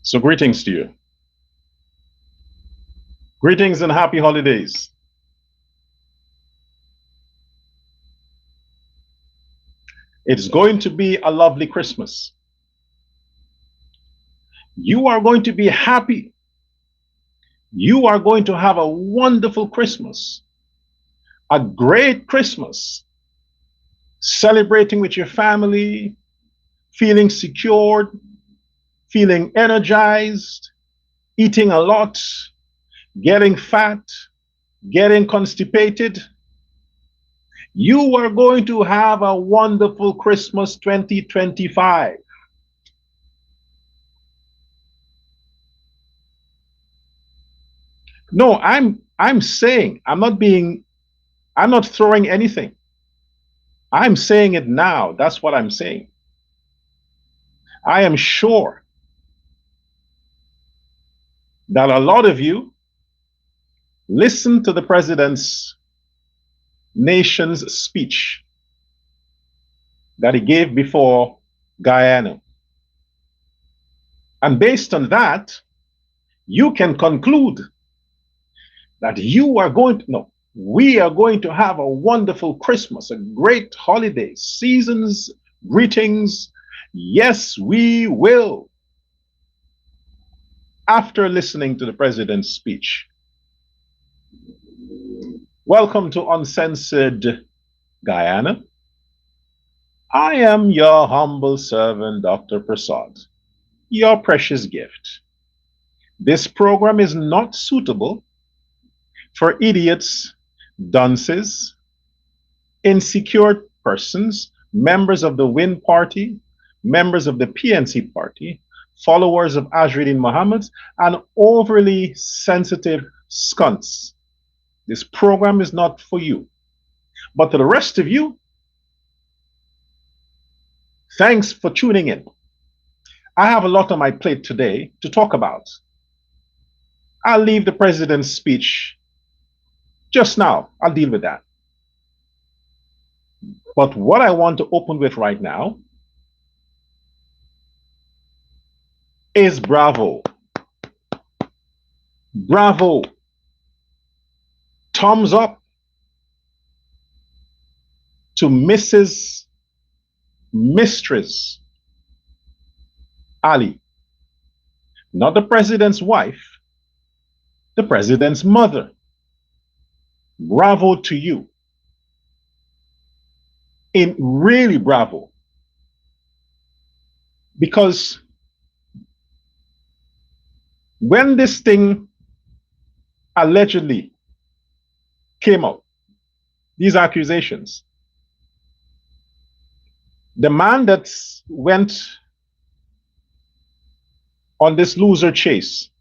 So greetings to you. Greetings and happy holidays. It's going to be a lovely Christmas. You are going to be happy. You are going to have a wonderful Christmas, a great Christmas, celebrating with your family, feeling secured, feeling energized, eating a lot, getting fat, getting constipated. You are going to have a wonderful Christmas 2025. No, I'm saying, I'm not throwing anything. I'm saying it now. That's what I'm saying. I am sure that a lot of you listen to the president's nation's speech that he gave before Guyana. And based on that, you can conclude that we are going to have a wonderful Christmas, a great holiday, seasons, greetings. Yes, we will. After listening to the president's speech. Welcome to Uncensored Guyana. I am your humble servant, Dr. Prasad, your precious gift. This program is not suitable for idiots, dunces, insecure persons, members of the WIN party, members of the PNC party, followers of Azriddin Muhammad, and overly sensitive skunks. This program is not for you. But to the rest of you, thanks for tuning in. I have a lot on my plate today to talk about. I'll leave the president's speech just now. I'll deal with that. But what I want to open with right now is bravo. Bravo. Thumbs up to Mrs. Mistress Ali, not the president's wife, the president's mother. Bravo to you. Really bravo. Because when this thing allegedly came out, these accusations, the man that went on this loser chase,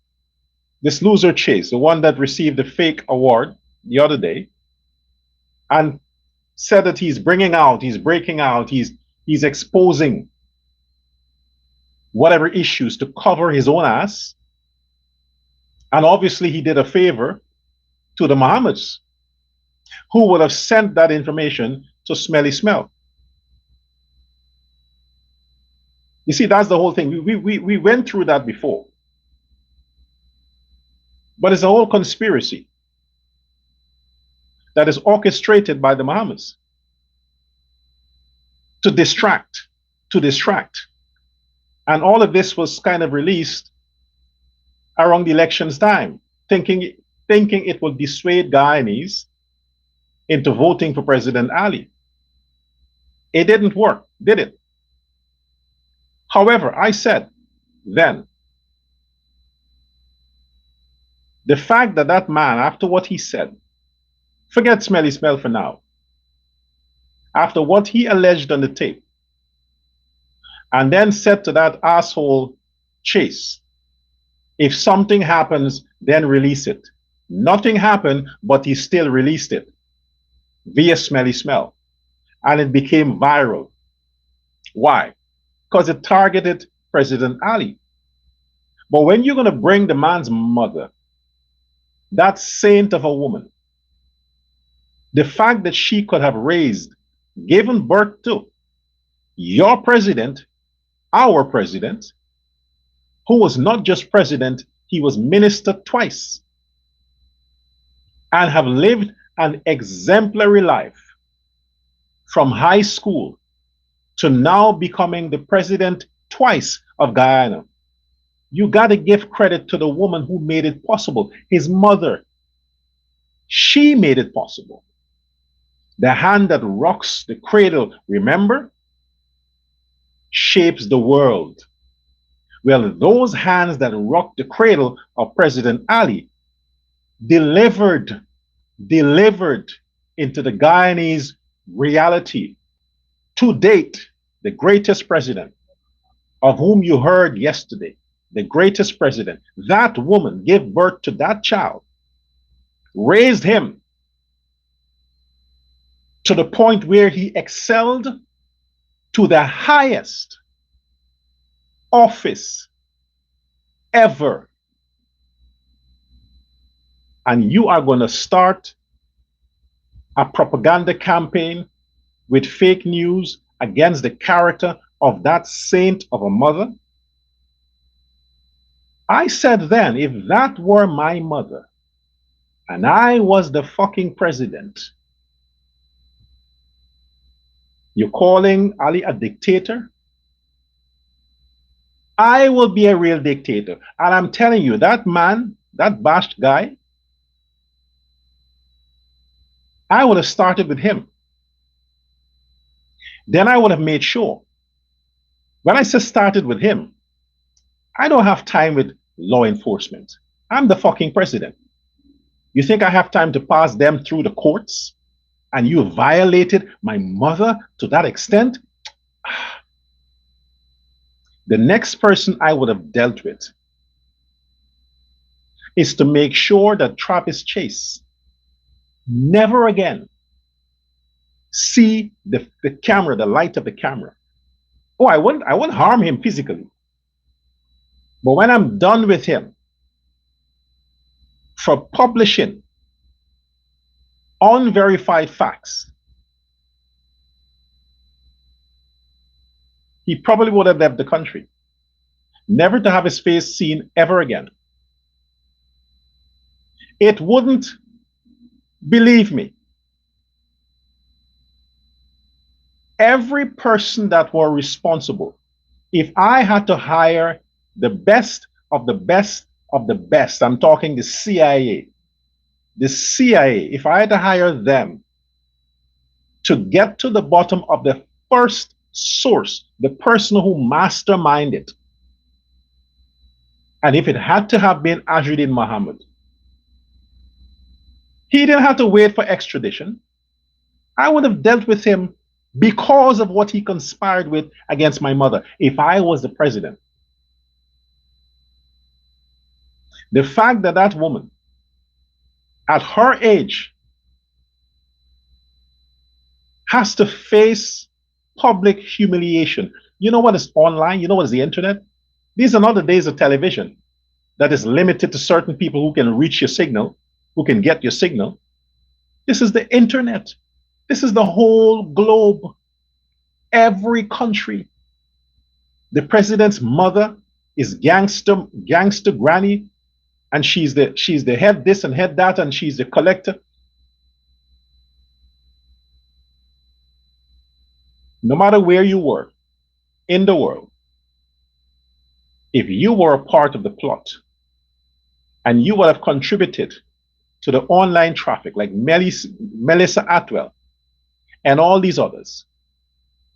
the one that received the fake award the other day, and said that he's breaking out, he's exposing whatever issues to cover his own ass. And obviously he did a favor to the Mohammeds, who would have sent that information to Smelly Smell. You see, that's the whole thing. We went through that before. But it's a whole conspiracy that is orchestrated by the Mohammeds to distract. And all of this was kind of released around the elections time, thinking it would dissuade Guyanese into voting for President Ali. It didn't work, did it? However, I said then, the fact that that man, after what he said, forget Smelly Smell for now, after what he alleged on the tape, and then said to that asshole Chase, if something happens, then release it. Nothing happened, but he still released it via Smelly Smell. And it became viral. Why? Because it targeted President Ali. But when you're going to bring the man's mother, that saint of a woman, the fact that she could have given birth to your president, our president, who was not just president, he was minister twice, and have lived an exemplary life from high school to now becoming the president twice of Guyana. You got to give credit to the woman who made it possible, his mother. She made it possible. The hand that rocks the cradle, remember, shapes the world. Well, those hands that rocked the cradle of President Ali delivered into the Guyanese reality. To date, the greatest president of whom you heard yesterday, the greatest president, that woman gave birth to that child, raised him to the point where he excelled to the highest office ever. And you are going to start a propaganda campaign with fake news against the character of that saint of a mother? I said then, if that were my mother and I was the fucking president, you're calling Ali a dictator? I will be a real dictator. And I'm telling you, that man, that bashed guy, I would have started with him. Then I would have made sure. When I say started with him, I don't have time with law enforcement. I'm the fucking president. You think I have time to pass them through the courts? And you violated my mother to that extent? The next person I would have dealt with is to make sure that Travis Chase never again see the camera, the light of the camera. Oh, I won't harm him physically. But when I'm done with him for publishing unverified facts, he probably would have left the country, never to have his face seen ever again. It wouldn't, believe me, every person that were responsible, if I had to hire the best of the best of the best, I'm talking the CIA, if I had to hire them to get to the bottom of the first source, the person who masterminded it, and if it had to have been Ajuddin Muhammad, he didn't have to wait for extradition. I would have dealt with him because of what he conspired with against my mother if I was the president. The fact that that woman, at her age, has to face public humiliation. You know what is online? You know what is the internet? These are not the days of television that is limited to certain people who can reach your signal, who can get your signal. This is the internet. This is the whole globe. Every country. The president's mother is gangster granny, and she's the head this and head that, and she's the collector. No matter where you were in the world, if you were a part of the plot and you would have contributed to the online traffic like Melissa Atwell and all these others,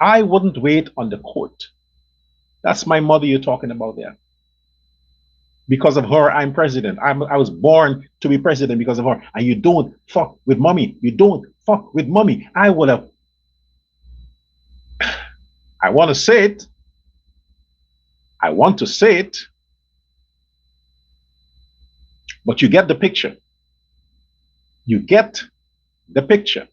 I wouldn't wait on the court. That's my mother you're talking about there. Because of her, I'm president. I was born to be president because of her. And you don't fuck with mommy. You don't fuck with mommy. I would have. I want to say it. I want to say it. But you get the picture. You get the picture.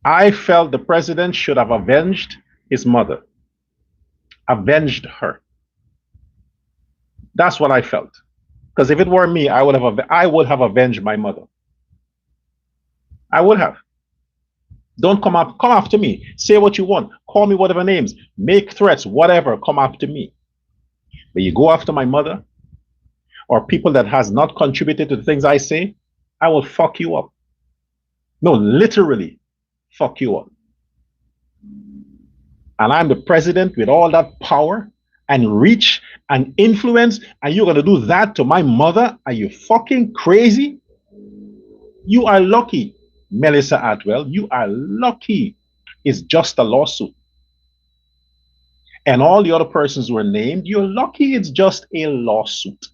I felt the president should have avenged his mother, avenged her. That's what I felt. Because if it were me, I would have avenged my mother. I would have. Don't come after me. Say what you want. Call me whatever names. Make threats, whatever. Come after me. But you go after my mother or people that has not contributed to the things I say, I will fuck you up. No, literally fuck you up. And I'm the president with all that power and reach and influence, and you're gonna do that to my mother? Are you fucking crazy? You are lucky, Melissa Atwell. You are lucky. It's just a lawsuit. And all the other persons were named. You're lucky it's just a lawsuit.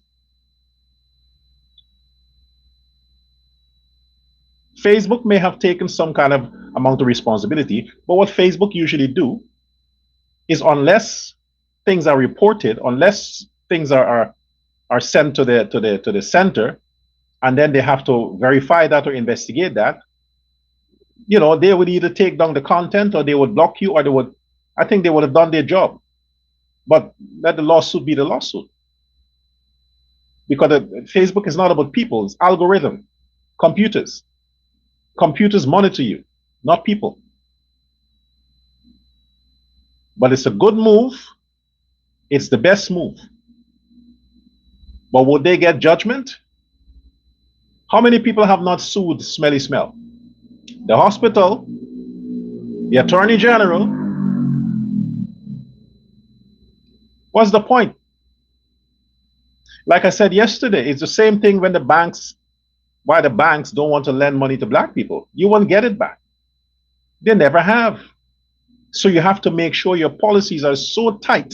Facebook may have taken some kind of amount of responsibility, but what Facebook usually do is unless things are reported, unless things are sent to the center, and then they have to verify that or investigate that, you know, they would either take down the content or they would block you, or they would, I think they would have done their job. But let the lawsuit be the lawsuit. Because Facebook is not about people, it's algorithm, computers. Computers monitor you, not people. But it's a good move. It's the best move. But would they get judgment? How many people have not sued Smelly Smell? The hospital, the attorney general. What's the point? Like I said yesterday, it's the same thing when the banks, why the banks don't want to lend money to black people. You won't get it back. They never have. So you have to make sure your policies are so tight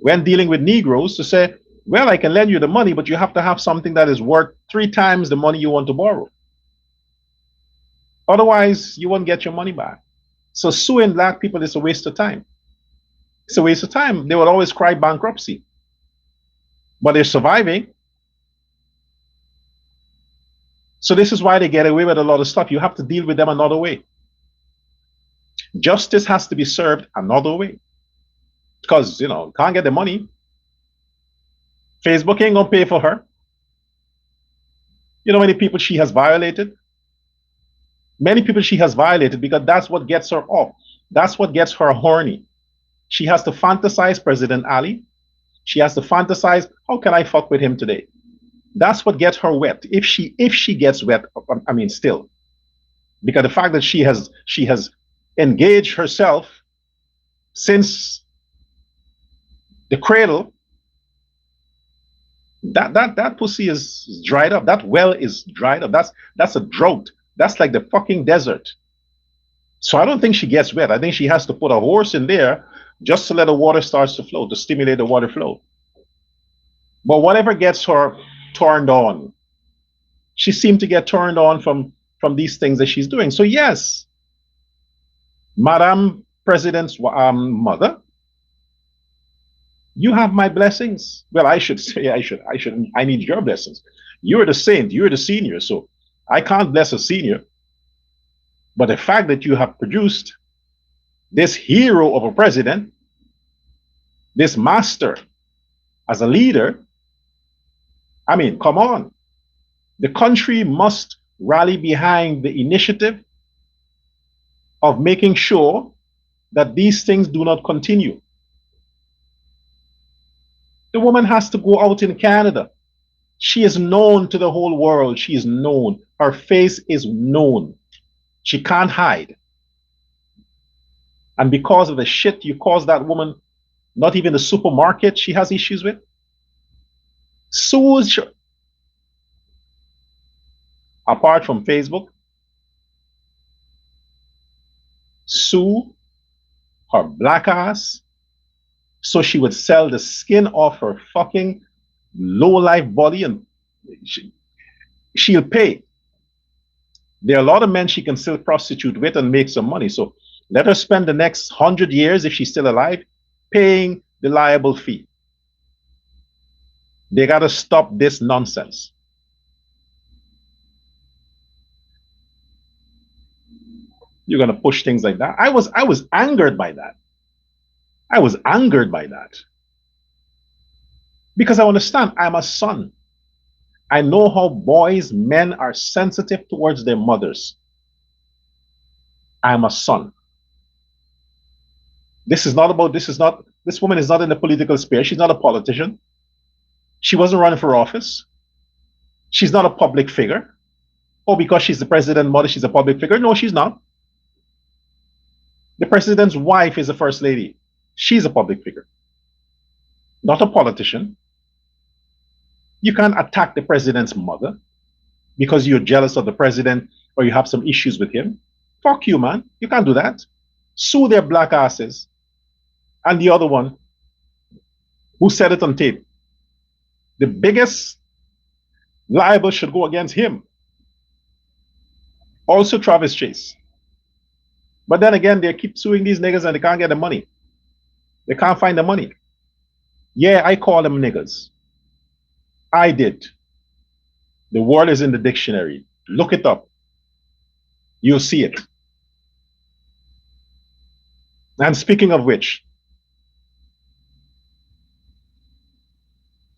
when dealing with Negroes to say, well, I can lend you the money, but you have to have something that is worth 3 times the money you want to borrow. Otherwise, you won't get your money back. So suing black people is a waste of time. It's a waste of time. They will always cry bankruptcy. But they're surviving. So this is why they get away with a lot of stuff. You have to deal with them another way. Justice has to be served another way. Because, you know, can't get the money. Facebook ain't gonna pay for her. You know how many people she has violated? Many people she has violated because that's what gets her off. That's what gets her horny. She has to fantasize President Ali. She has to fantasize, how can I fuck with him today? That's what gets her wet. If she gets wet, I mean, still, because the fact that she has engaged herself since the cradle, that pussy is dried up. That well is dried up. That's a drought. That's like the fucking desert. So I don't think she gets wet. I think she has to put a horse in there just to let the water starts to flow, to stimulate the water flow. But whatever gets her turned on, she seemed to get turned on from these things that she's doing. So yes, Madam President's mother, you have my blessings. Well, I should say I need your blessings. You're the saint, you're the senior, so I can't bless a senior. But the fact that you have produced this hero of a president, this master as a leader, I mean, come on. The country must rally behind the initiative of making sure that these things do not continue. The woman has to go out in Canada. She is known to the whole world. She is known. Her face is known. She can't hide. And because of the shit you caused that woman, not even the supermarket she has issues with, sues, apart from Facebook, sue her black ass so she would sell the skin off her fucking low-life body, and she'll pay. There are a lot of men she can still prostitute with and make some money. So let her spend the next 100 years, if she's still alive, paying the liable fee. They got to stop this nonsense. You're going to push things like that. I was angered by that. I was angered by that. Because I understand, I'm a son. I know how boys, men are sensitive towards their mothers. I'm a son. This woman is not in the political sphere. She's not a politician. She wasn't running for office. She's not a public figure. Oh, because she's the president's mother, she's a public figure. No, she's not. The president's wife is the first lady. She's a public figure, not a politician. You can't attack the president's mother because you're jealous of the president or you have some issues with him. Fuck you, man. You can't do that. Sue their black asses. And the other one who said it on tape, the biggest liable should go against him. Also Travis Chase. But then again, they keep suing these niggas and they can't get the money. They can't find the money. Yeah, I call them niggas. I did. The word is in the dictionary. Look it up. You'll see it. And speaking of which,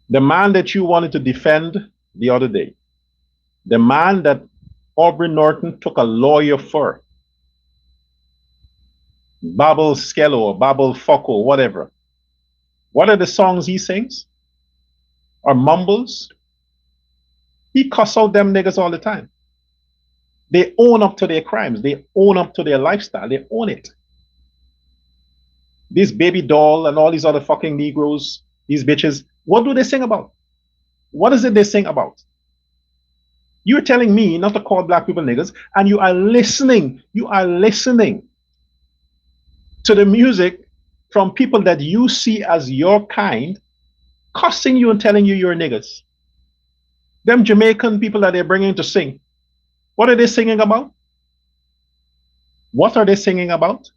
the man that you wanted to defend the other day, the man that Aubrey Norton took a lawyer for, Babel Skello or Babel Focko, whatever. What are the songs he sings? Or mumbles? He cuss out them niggas all the time. They own up to their crimes. They own up to their lifestyle. They own it. This baby doll and all these other fucking Negroes, these bitches, what do they sing about? What is it they sing about? You're telling me not to call black people niggas, and you are listening to the music from people that you see as your kind, cussing you and telling you you're niggas. Them Jamaican people that they're bringing to sing, what are they singing about? What are they singing about?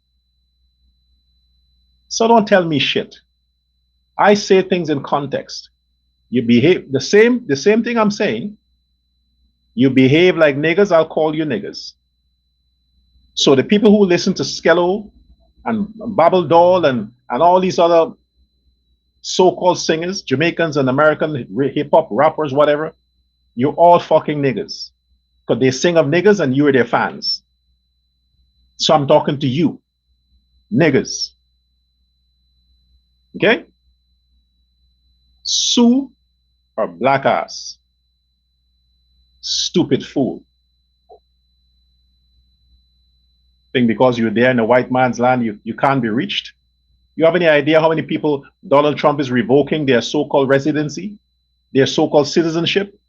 So don't tell me shit. I say things in context. You behave the same thing I'm saying. You behave like niggas, I'll call you niggas. So the people who listen to Skello and Babel Doll and all these other so-called singers, Jamaicans and American hip-hop rappers, whatever, you're all fucking niggas. Because they sing of niggas and you're their fans. So I'm talking to you, niggas. Okay? Sue or black ass. Stupid fool. Think because you're there in a white man's land, you can't be reached? You have any idea how many people Donald Trump is revoking their so-called residency, their so-called citizenship,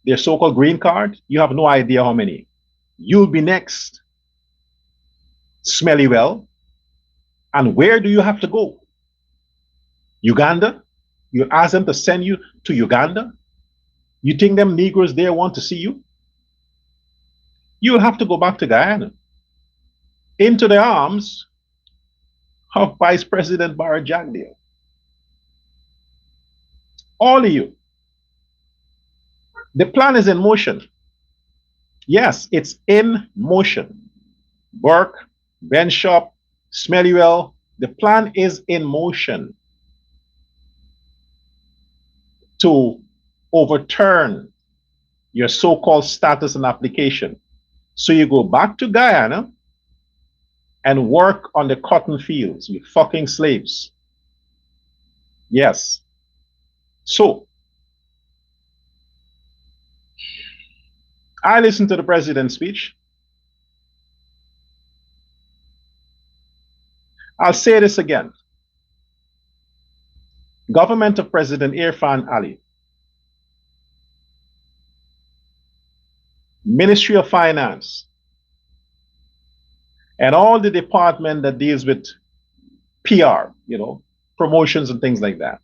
their so-called green card? You have no idea how many. You'll be next. Smelly well. And where do you have to go? Uganda? You ask them to send you to Uganda? You think them Negroes there want to see you? You'll have to go back to Guyana, into the arms of Vice President Barra Jagdeo. All of you. The plan is in motion. Yes, it's in motion. Burke, Benshop, Smelliwell, the plan is in motion to overturn your so-called status and application. So you go back to Guyana and work on the cotton fields, you fucking slaves. Yes. So, I listened to the president's speech. I'll say this again. Government of President Irfan Ali, Ministry of Finance, and all the department that deals with PR, promotions and things like that.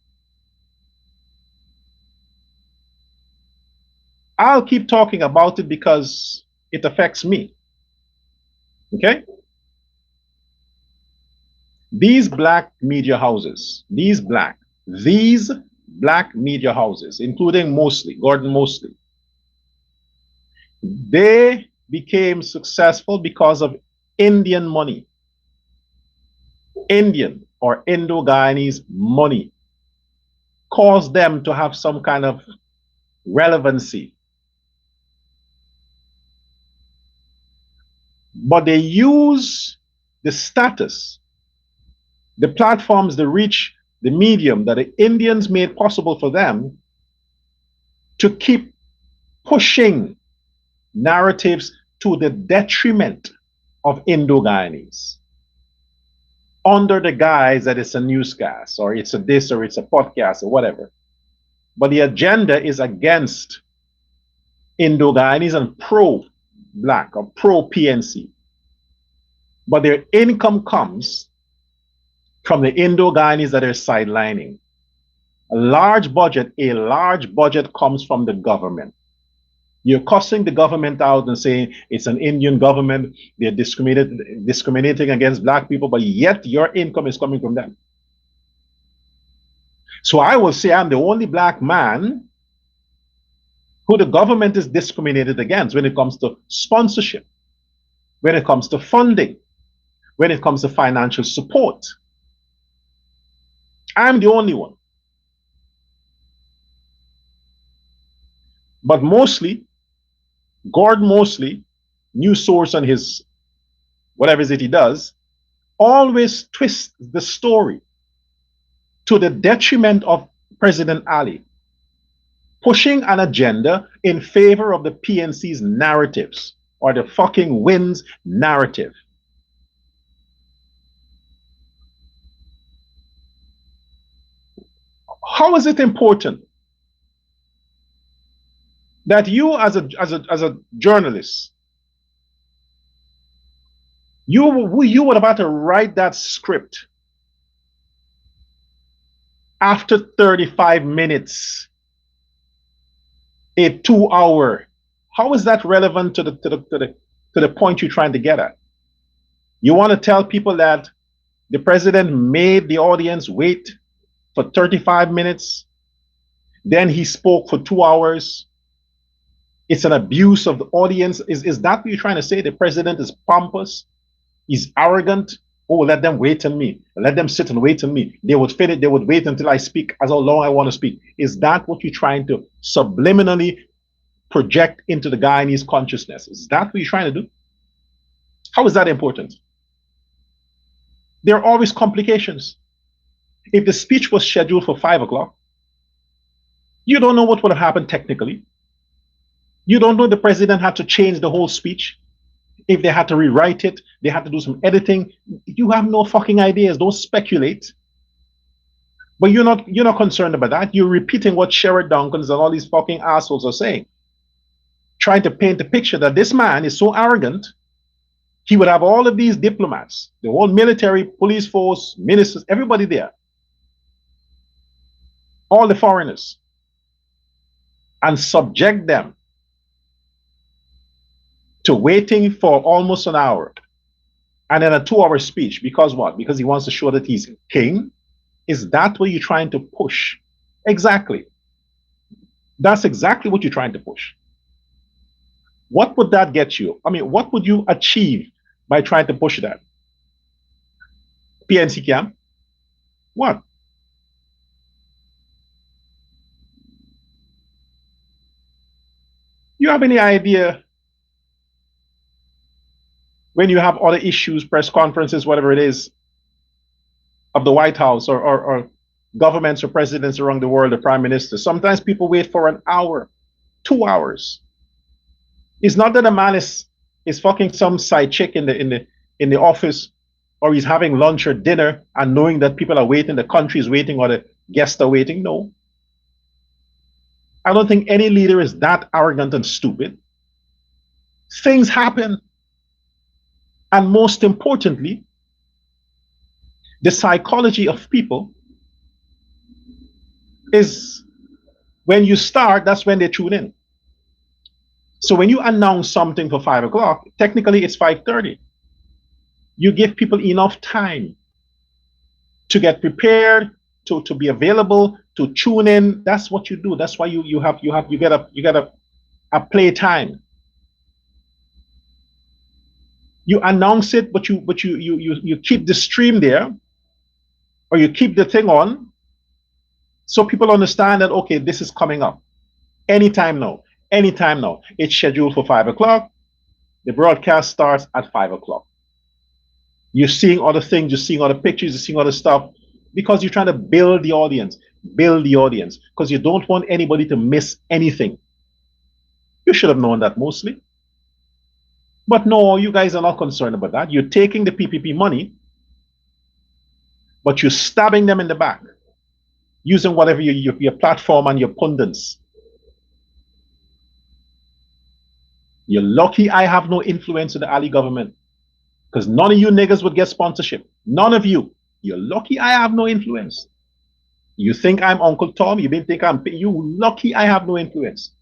I'll keep talking about it because it affects me. Okay? These black media houses, these black media houses, including Gordon Mosley, they became successful because of Indian money. Indian or Indo-Guyanese money caused them to have some kind of relevancy. But they use the status, the platforms, the reach, the medium that the Indians made possible for them to keep pushing narratives to the detriment of Indo-Guyanese under the guise that it's a newscast or it's a this or it's a podcast or whatever. But the agenda is against Indo-Guyanese and pro-Black or pro-PNC. But their income comes from the Indo-Guyanese that are sidelining. A large budget comes from the government. You're cussing the government out and saying it's an Indian government, they're discriminating against Black people, but yet your income is coming from them. So I will say I'm the only Black man who the government is discriminated against when it comes to sponsorship, when it comes to funding, when it comes to financial support. I'm the only one. But mostly, Gord Mosley, news source on his whatever it is he does, always twists the story to the detriment of President Ali, pushing an agenda in favor of the PNC's narratives or the fucking wins narrative. How is it important that you as a journalist, you were about to write that script after 35 minutes, a 2-hour? How is that relevant to the point you're trying to get at? You want to tell people that the president made the audience wait for 35 minutes, then he spoke for 2 hours. It's an abuse of the audience. Is that what you're trying to say? The president is pompous, he's arrogant. Oh, let them wait on me. Let them sit and wait on me. They would fit it. They would wait until I speak as long I want to speak. Is that what you're trying to subliminally project into the Guyanese consciousness? Is that what you're trying to do? How is that important? There are always complications. If the speech was scheduled for 5 o'clock, you don't know what would have happened technically. You don't know the president had to change the whole speech. If they had to rewrite it, they had to do some editing. You have no fucking ideas. Don't speculate. But you're not concerned about that. You're repeating what Sherrod Duncans and all these fucking assholes are saying. Trying to paint a picture that this man is so arrogant, he would have all of these diplomats, the whole military, police force, ministers, everybody there, all the foreigners, and subject them to waiting for almost an hour and then a 2-hour speech. Because what? Because he wants to show that he's king? Is that what you're trying to push? Exactly. That's exactly what you're trying to push. What would that get you? I mean, what would you achieve by trying to push that? PNC camp? What? You have any idea when you have other issues, press conferences, whatever it is, of the White House or governments or presidents around the world, the prime minister, sometimes people wait for an hour, 2 hours. It's not that a man is fucking some side chick in the office, or he's having lunch or dinner and knowing that people are waiting, the country is waiting, or the guests are waiting. No. I don't think any leader is that arrogant and stupid. Things happen. And most importantly, the psychology of people is when you start, that's when they tune in. So when you announce something for 5 o'clock, technically it's 5:30. You give people enough time to get prepared, to be available, to tune in. That's what you do. That's why you get a play time. You announce it, but you keep the stream there, or you keep the thing on, so people understand that, okay, this is coming up anytime now. Anytime now. It's scheduled for 5 o'clock. The broadcast starts at 5 o'clock. You're seeing other things, you're seeing other pictures, you're seeing other stuff because you're trying to build the audience because you don't want anybody to miss anything. You should have known that mostly. But no, you guys are not concerned about that. You're taking the PPP money, but you're stabbing them in the back using whatever your platform and your pundits. You're lucky I have no influence in the Ali government because none of you niggas would get sponsorship. None of you. You're lucky I have no influence. You think I'm Uncle Tom? You didn't think you lucky I have no influence.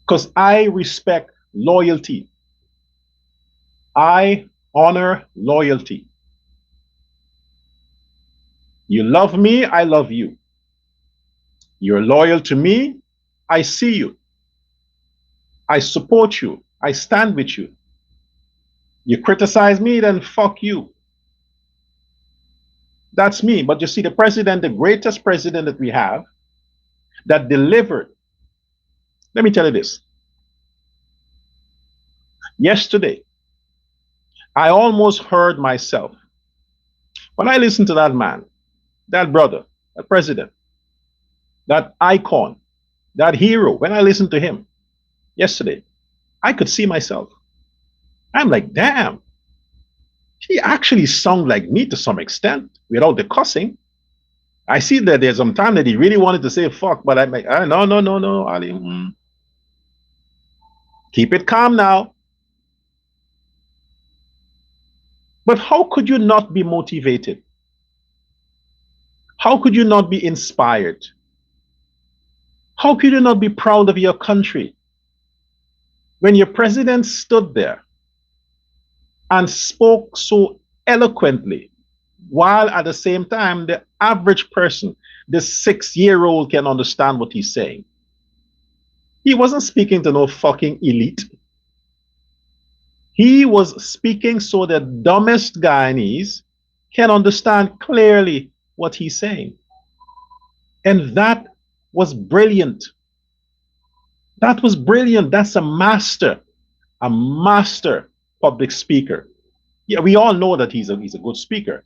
Because I respect loyalty. I honor loyalty. You love me, I love you. You're loyal to me, I see you. I support you. I stand with you. You criticize me, then fuck you. That's me. But you see, the president, the greatest president that we have, that delivered. Let me tell you this. Yesterday, I almost heard myself. When I listened to that man, that brother, that president, that icon, that hero, when I listened to him yesterday, I could see myself. I'm like, damn, he actually sounded like me to some extent without the cussing. I see that there's some time that he really wanted to say fuck, but I'm like, no, Ali. Keep it calm now. But how could you not be motivated? How could you not be inspired? How could you not be proud of your country when your president stood there and spoke so eloquently, while at the same time the average person, the 6-year-old, can understand what he's saying? He wasn't speaking to no fucking elite. He was speaking so the dumbest Guyanese can understand clearly what he's saying. And that was brilliant. That was brilliant. That's a master public speaker. Yeah, we all know that he's a good speaker.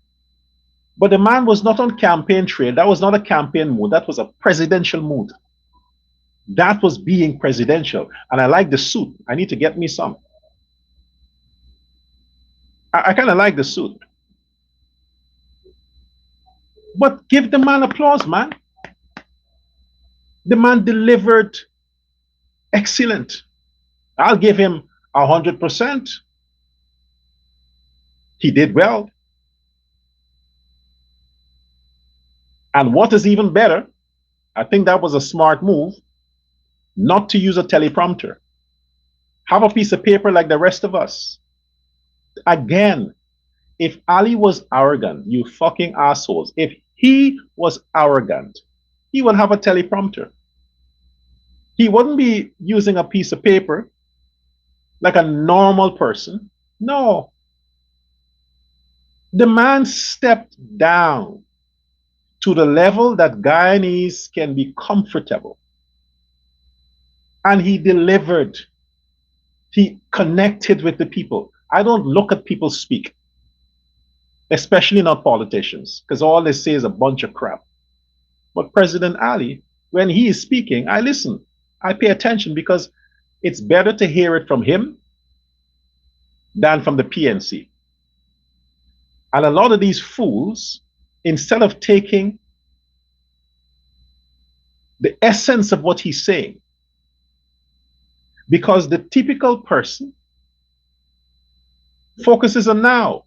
But the man was not on campaign trail. That was not a campaign mood. That was a presidential mood. That was being presidential. And I like the suit. I need to get me some. I kind of like the suit. But give the man applause, man. The man delivered excellent. I'll give him 100%. He did well. And what is even better, I think that was a smart move, not to use a teleprompter. Have a piece of paper like the rest of us. Again, if Ali was arrogant, you fucking assholes, if he was arrogant, he would have a teleprompter. He wouldn't be using a piece of paper like a normal person. No. The man stepped down to the level that Guyanese can be comfortable. And he delivered. He connected with the people. I don't look at people speak, especially not politicians, because all they say is a bunch of crap. But President Ali, when he is speaking, I listen. I pay attention because it's better to hear it from him than from the PNC. And a lot of these fools, instead of taking the essence of what he's saying, because the typical person focuses on now.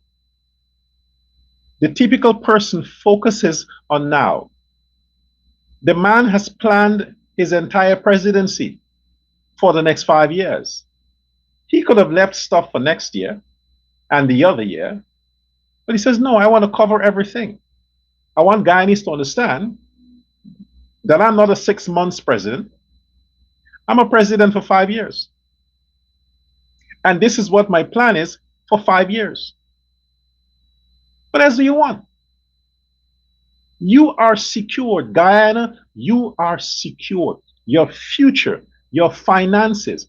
The typical person focuses on now. The man has planned his entire presidency for the next 5 years. He could have left stuff for next year and the other year, but he says, no, I want to cover everything. I want Guyanese to understand that I'm not a 6 months president. I'm a president for 5 years. And this is what my plan is for 5 years. What else do you want? You are secured. Guyana, you are secured. Your future, your finances.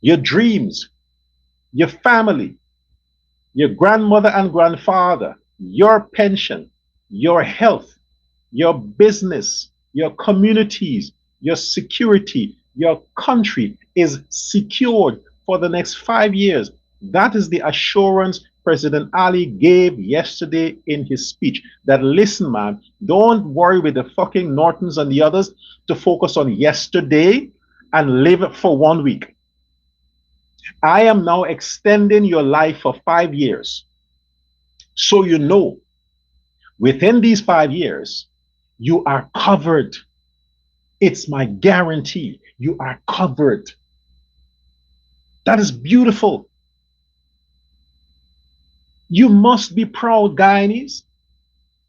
your dreams, your family, your grandmother and grandfather, your pension, your health, your business, your communities, your security, your country is secured for the next 5 years. That is the assurance President Ali gave yesterday in his speech. That listen, man, don't worry with the fucking Nortons and the others to focus on yesterday and live for 1 week. I am now extending your life for 5 years. So you know, within these 5 years, you are covered. It's my guarantee. You are covered. That is beautiful. You must be proud, Guyanese.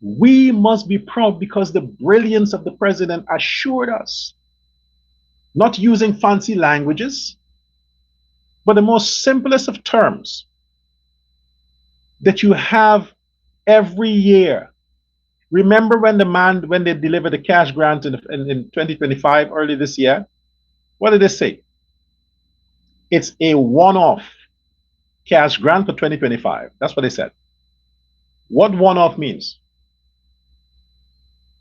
We must be proud because the brilliance of the president assured us, not using fancy languages, but the most simplest of terms, that you have every year. Remember when they delivered the cash grant in 2025, early this year? What did they say? It's a one-off cash grant for 2025. That's what they said. What one-off means?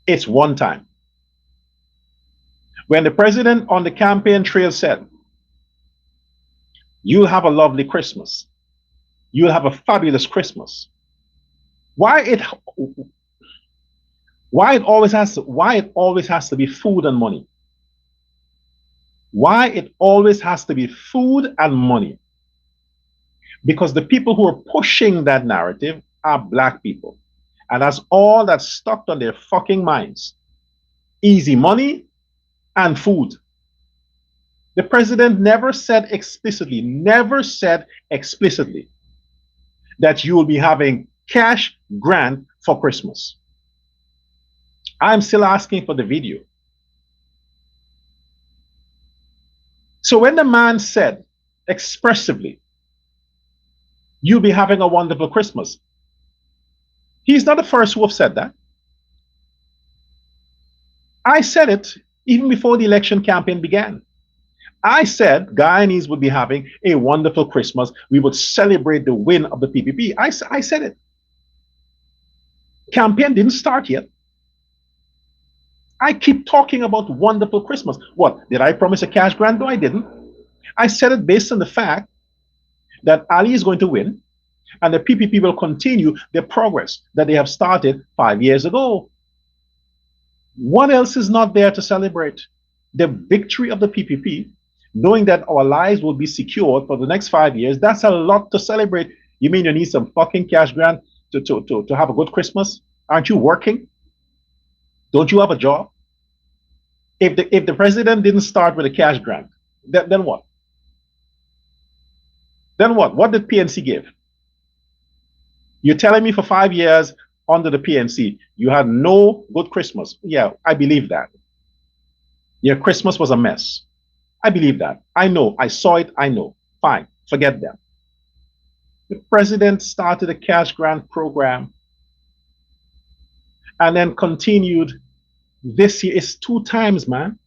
It's one time. When the president on the campaign trail said, you'll have a lovely Christmas, you'll have a fabulous Christmas, why it always has to be food and money? Why it always has to be food and money? Because the people who are pushing that narrative are black people. And that's all that's stuck on their fucking minds. Easy money and food. The president never said explicitly that you will be having cash grant for Christmas. I'm still asking for the video. So when the man said expressively, you'll be having a wonderful Christmas, he's not the first who have said that. I said it even before the election campaign began. I said Guyanese would be having a wonderful Christmas. We would celebrate the win of the PPP. I said it. Campaign didn't start yet. I keep talking about wonderful Christmas. What? Did I promise a cash grant? No, I didn't. I said it based on the fact that Ali is going to win and the PPP will continue the progress that they have started 5 years ago. What else is not there to celebrate? The victory of the PPP, knowing that our lives will be secured for the next 5 years, that's a lot to celebrate. You mean you need some fucking cash grant to have a good Christmas? Aren't you working? Don't you have a job? If the president didn't start with a cash grant, then what? Then what? What did PNC give? You're telling me for 5 years under the PNC, you had no good Christmas. Yeah, I believe that. Your Christmas was a mess. I believe that. I know. I saw it. I know. Fine. Forget them. The president started a cash grant program and then continued this year. It's 2 times, man.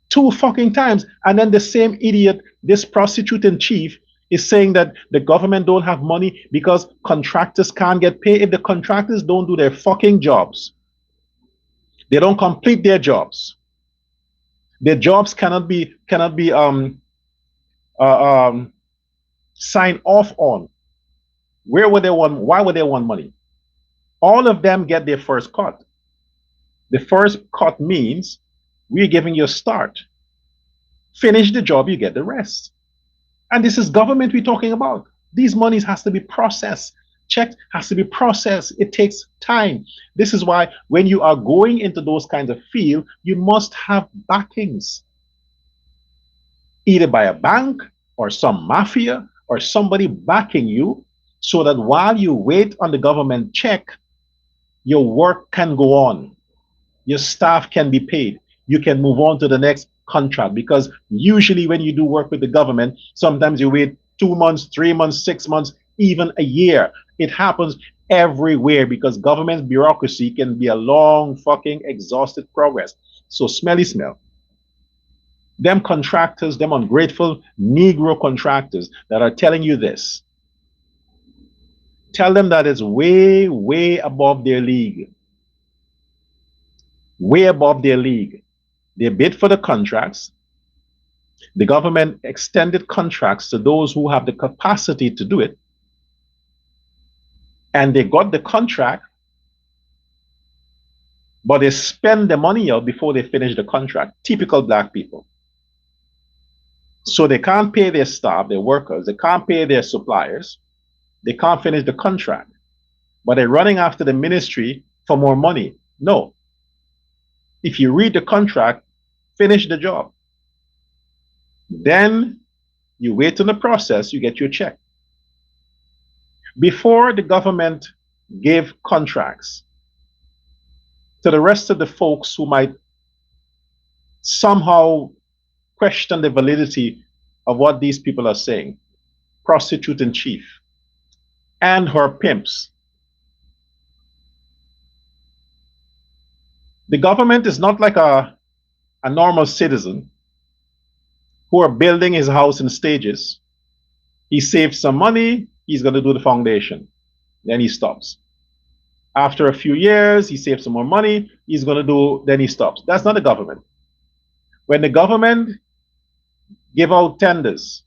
2 fucking times. And then the same idiot, this prostitute in chief, is saying that the government don't have money because contractors can't get paid. If the contractors don't do their fucking jobs, they don't complete their jobs. Their jobs cannot be signed off on. Where would they want? Why would they want money? All of them get their first cut. The first cut means we're giving you a start. Finish the job, you get the rest. And this is government we're talking about. These monies has to be processed. Check has to be processed. It takes time. This is why when you are going into those kinds of field, you must have backings. Either by a bank or some mafia or somebody backing you so that while you wait on the government check, your work can go on. Your staff can be paid. You can move on to the next contract, because usually when you do work with the government, sometimes you wait 2 months, 3 months, 6 months, even a year. It happens everywhere because government bureaucracy can be a long fucking exhausted progress. So smelly smell. Them contractors, them ungrateful Negro contractors that are telling you this, tell them that it's way, way above their league. Way above their league. They bid for the contracts. The government extended contracts to those who have the capacity to do it. And they got the contract, but they spend the money out before they finish the contract. Typical black people. So they can't pay their staff, their workers, they can't pay their suppliers, they can't finish the contract. But they're running after the ministry for more money. No. If you read the contract, finish the job. Then you wait on the process, you get your check. Before the government gave contracts to the rest of the folks who might somehow question the validity of what these people are saying, prostitute in chief and her pimps. The government is not like a normal citizen who are building his house in stages. He saves some money, he's going to do the foundation. Then he stops. After a few years, he saves some more money, he's going to do, then he stops. That's not the government. When the government give out tenders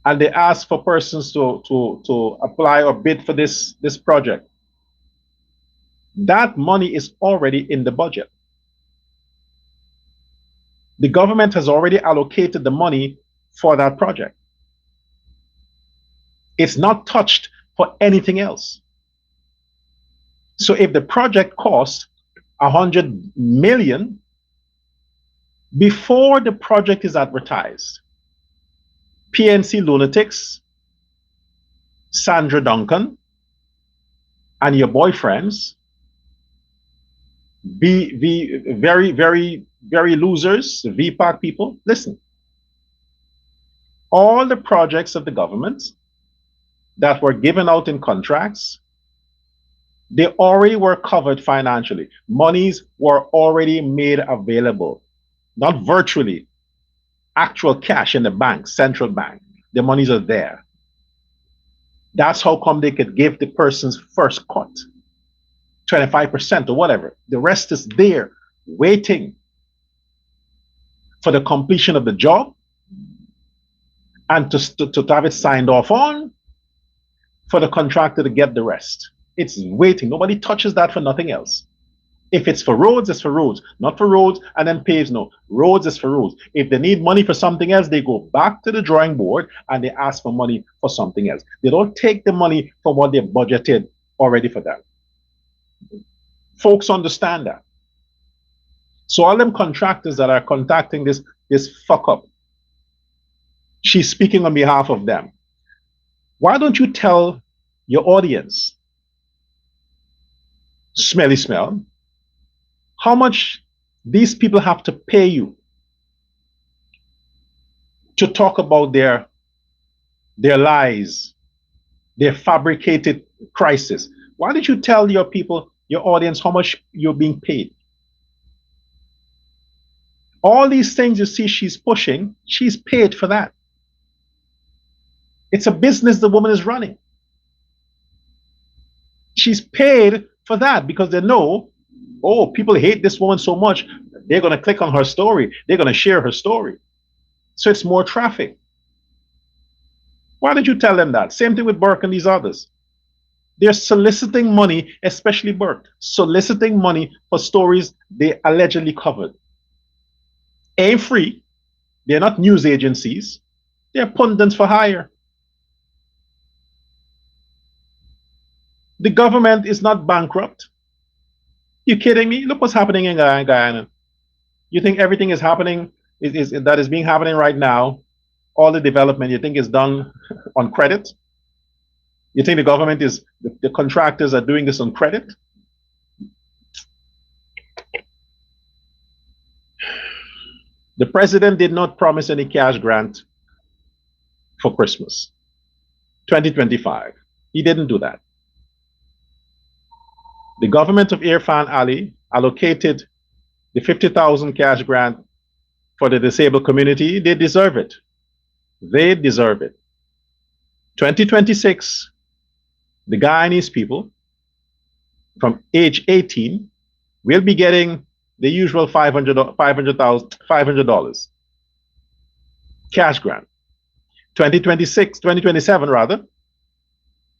and they ask for persons to apply or bid for this project, that money is already in the budget. The government has already allocated the money for that project. It's not touched for anything else. So if the project costs 100 million, before the project is advertised, PNC lunatics, Sandra Duncan, and your boyfriends, very, very, very losers, the VPAC people, listen. All the projects of the government that were given out in contracts, they already were covered financially. Monies were already made available, not virtually, actual cash in the bank, central bank. The monies are there. That's how come they could give the person's first cut, 25% or whatever. The rest is there, waiting for the completion of the job and to have it signed off on for the contractor to get the rest. It's waiting. Nobody touches that for nothing else. If it's for roads, it's for roads. Not for roads and then paves, no. Roads is for roads. If they need money for something else, they go back to the drawing board and they ask for money for something else. They don't take the money for what they budgeted already for that. Folks understand that. So all them contractors that are contacting this fuck up, she's speaking on behalf of them. Why don't you tell your audience, smelly smell, how much these people have to pay you to talk about their lies, their fabricated crisis? Why did you tell your people, your audience, how much you're being paid? All these things you see she's pushing, she's paid for that. It's a business the woman is running. She's paid for that because they know, oh, people hate this woman so much, they're going to click on her story. They're going to share her story. So it's more traffic. Why did you tell them that? Same thing with Burke and these others. They're soliciting money, especially Burke, soliciting money for stories they allegedly covered. Ain't free. They're not news agencies. They're pundits for hire. The government is not bankrupt. You kidding me? Look what's happening in Guyana. You think everything is happening, that is being happening right now, all the development, you think is done on credit? You think the government is, the contractors are doing this on credit? The president did not promise any cash grant for Christmas 2025. He didn't do that. The government of Irfan Ali allocated the 50,000 cash grant for the disabled community. They deserve it. They deserve it. 2026, the Guyanese people from age 18 will be getting the usual $500 cash grant. 2027 rather,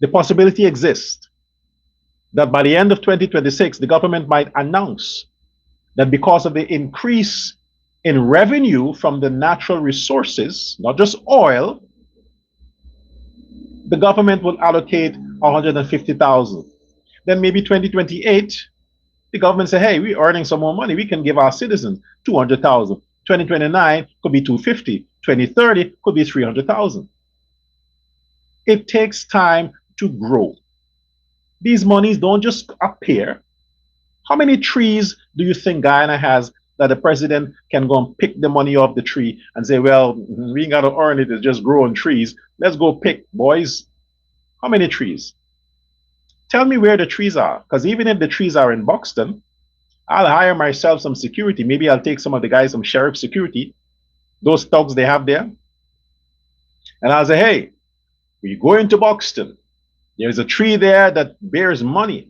the possibility exists that by the end of 2026, the government might announce that because of the increase in revenue from the natural resources, not just oil, the government will allocate 150,000. Then maybe 2028, the government say, hey, we're earning some more money. We can give our citizens 200,000. 2029 could be 250. 2030 could be 300,000. It takes time to grow. These monies don't just appear. How many trees do you think Guyana has that the president can go and pick the money off the tree and say, well, we ain't got to earn it, it's just growing trees. Let's go pick, boys. How many trees? Tell me where the trees are. Because even if the trees are in Buxton, I'll hire myself some security. Maybe I'll take some of the guys, some sheriff security, those thugs they have there. And I'll say, hey, we go into Buxton. There's a tree there that bears money.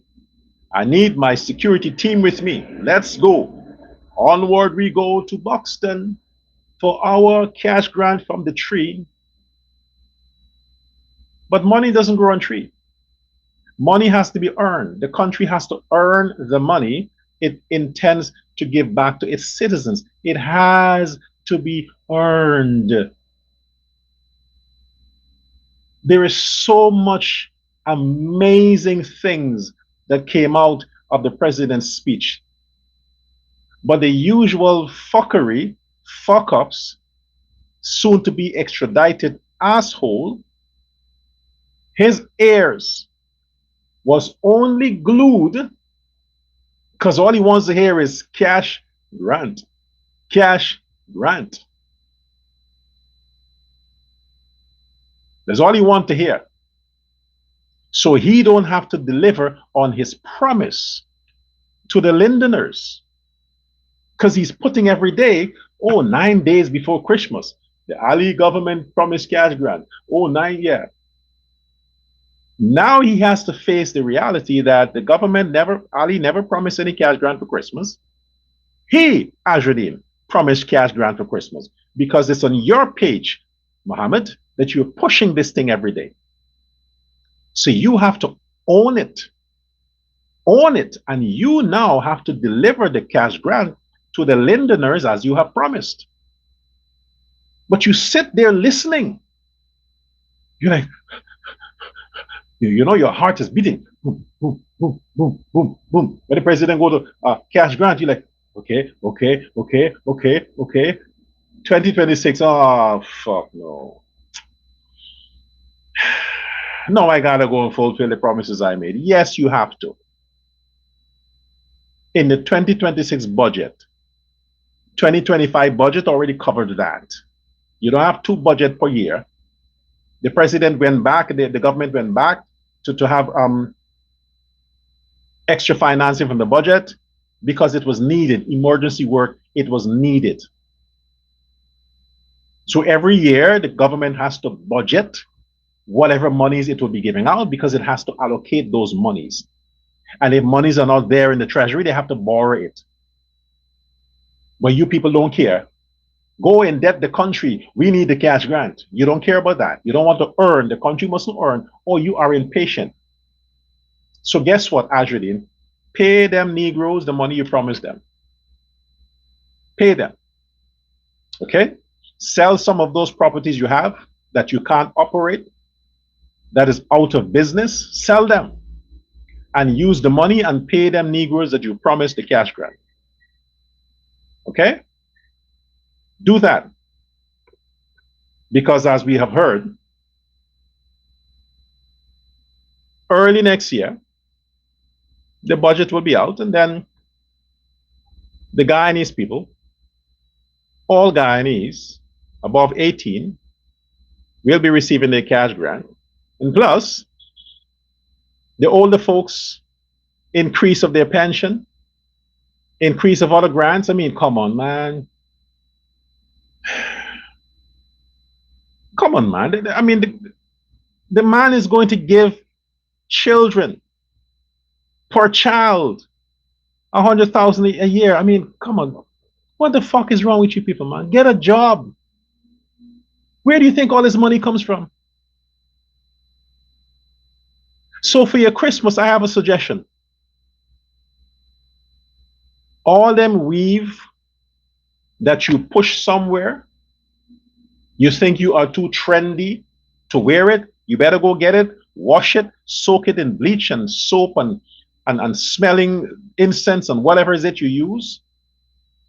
I need my security team with me. Let's go. Onward we go to Buxton for our cash grant from the tree. But money doesn't grow on tree. Money has to be earned. The country has to earn the money it intends to give back to its citizens. It has to be earned. There is so much amazing things that came out of the president's speech. But the usual fuckery, fuck-ups, soon to be extradited asshole, his ears was only glued because all he wants to hear is cash grant, cash grant. That's all he wants to hear. So he don't have to deliver on his promise to the Lindeners. Because he's putting every day, 9 days before Christmas, the Ali government promised cash grant. 9, Now he has to face the reality that the government Ali never promised any cash grant for Christmas. He, Azradine, promised cash grant for Christmas because it's on your page, Mohammed, that you're pushing this thing every day. So you have to own it. Own it. And you now have to deliver the cash grant to the Lindeners as you have promised. But you sit there listening. You're like, you know, your heart is beating. Boom, boom, boom, boom, boom, boom. When the president go to cash grant, you're like, okay. 2026, oh, fuck no. No, I gotta go and fulfill the promises I made. Yes, you have to. In the 2026 budget, 2025 budget already covered that. You don't have 2 budgets per year. The president went back, the government went back to have extra financing from the budget because it was needed. Emergency work, it was needed. So every year, the government has to budget whatever monies it will be giving out because it has to allocate those monies. And if monies are not there in the treasury, they have to borrow it. But you people don't care. Go and debt the country. We need the cash grant. You don't care about that. You don't want to earn. The country mustn't earn, or you are impatient. So guess what, Azradine? Pay them Negroes the money you promised them. Pay them. Okay? Sell some of those properties you have that you can't operate, that is out of business. Sell them. And use the money and pay them Negroes that you promised the cash grant. Okay? Do that. Because as we have heard, early next year, the budget will be out, and then the Guyanese people, all Guyanese above 18, will be receiving their cash grant. And plus, the older folks, increase of their pension, increase of other grants. I mean, come on, man. Come on, man. I mean, the man is going to give children per child 100,000 a year. I mean, come on. What the fuck is wrong with you people, man? Get a job. Where do you think all this money comes from? So for your Christmas, I have a suggestion. All them weave that you push somewhere, you think you are too trendy to wear it, you better go get it, wash it, soak it in bleach and soap and smelling incense and whatever is it you use.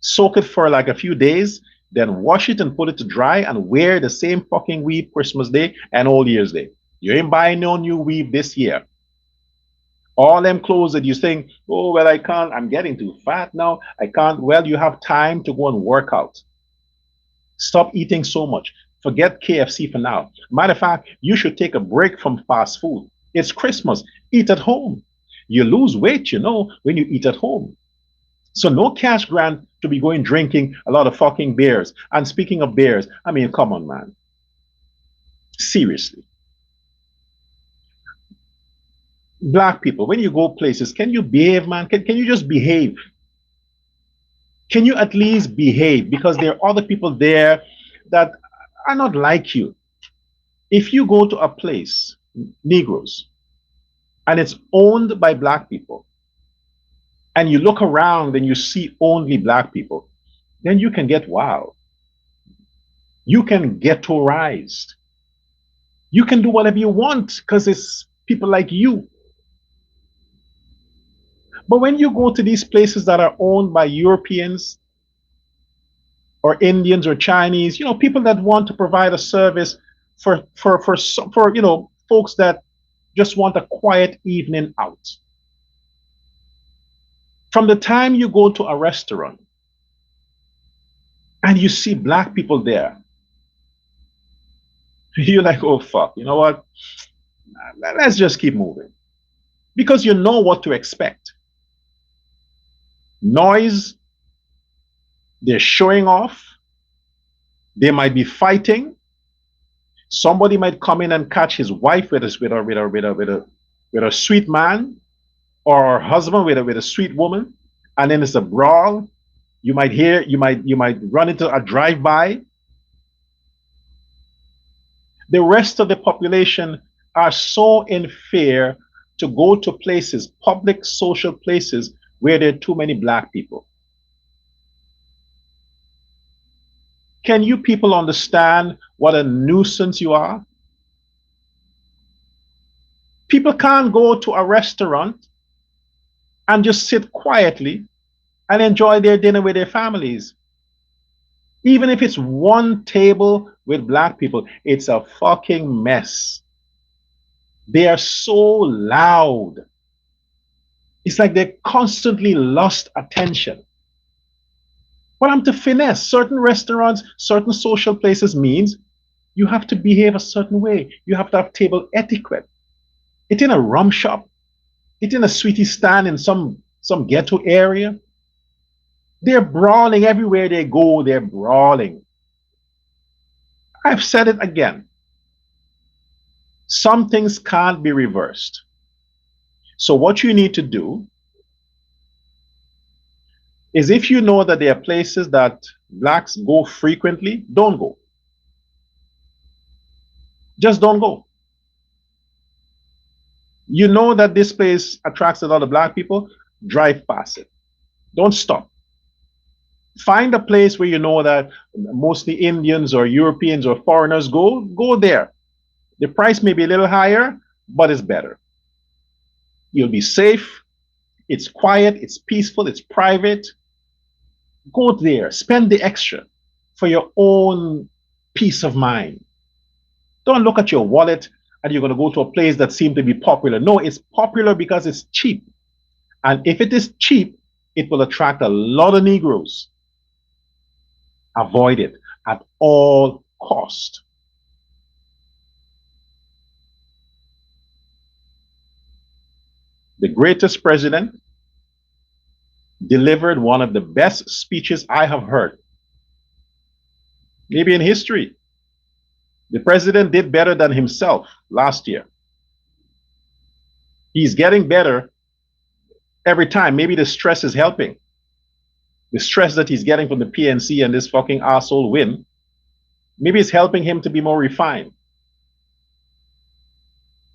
Soak it for like a few days, then wash it and put it to dry and wear the same fucking weave Christmas Day and All Year's Day. You ain't buying no new weave this year. All them clothes that you think, oh, well, I can't, I'm getting too fat now. I can't. Well, you have time to go and work out. Stop eating so much. Forget KFC for now. Matter of fact, you should take a break from fast food. It's Christmas. Eat at home. You lose weight, you know, when you eat at home. So no cash grant to be going drinking a lot of fucking beers. And speaking of beers, I mean, come on, man. Seriously. Black people, when you go places, can you behave, man? Can you just behave? Can you at least behave? Because there are other people there that are not like you. If you go to a place, Negroes, and it's owned by black people, and you look around and you see only black people, then you can get wild. You can ghettoized. You can do whatever you want because it's people like you. But when you go to these places that are owned by Europeans or Indians or Chinese, you know, people that want to provide a service for you know, folks that just want a quiet evening out. From the time you go to a restaurant and you see black people there, you're like, oh fuck, you know what? Let's just keep moving. Because you know what to expect. Noise, they're showing off, they might be fighting. Somebody might come in and catch his wife with a sweet man, or her husband with a sweet woman, and then it's a brawl. You might hear, you might run into a drive-by. The rest of the population are so in fear to go to places, public social places, where there are too many black people. Can you people understand what a nuisance you are? People can't go to a restaurant and just sit quietly and enjoy their dinner with their families. Even if it's one table with black people, it's a fucking mess. They are so loud. It's like they constantly lost attention. But I'm to finesse. Certain restaurants, certain social places means you have to behave a certain way. You have to have table etiquette. It's in a rum shop. It's in a sweetie stand in some ghetto area. They're brawling everywhere they go. They're brawling. I've said it again. Some things can't be reversed. So what you need to do is, if you know that there are places that blacks go frequently, don't go. Just don't go. You know that this place attracts a lot of black people, drive past it. Don't stop. Find a place where you know that mostly Indians or Europeans or foreigners go there. The price may be a little higher, but it's better. You'll be safe. It's quiet. It's peaceful. It's private. Go there. Spend the extra for your own peace of mind. Don't look at your wallet and you're going to go to a place that seems to be popular. No, it's popular because it's cheap. And if it is cheap, it will attract a lot of Negroes. Avoid it at all cost. The greatest president delivered one of the best speeches I have heard. maybe in history. The president did better than himself last year. He's getting better every time. Maybe the stress is helping. The stress that he's getting from the PNC and this fucking asshole win, maybe it's helping him to be more refined.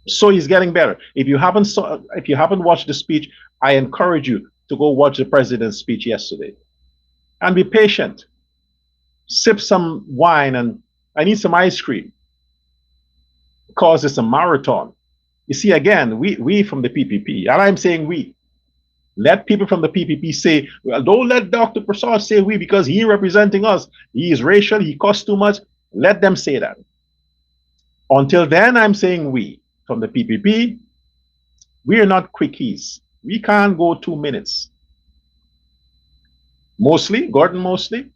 So he's getting better. If you haven't watched the speech, I encourage you to go watch the president's speech yesterday. And be patient. Sip some wine, and I need some ice cream. Because it's a marathon. You see, again, we from the PPP, and I'm saying we. Let people from the PPP say, well, don't let Dr. Prasad say we because he representing us. He is racial, he costs too much. Let them say that. Until then, I'm saying we from the PPP, we are not quickies. We can't go 2 minutes. Mostly, Gordon Mostly,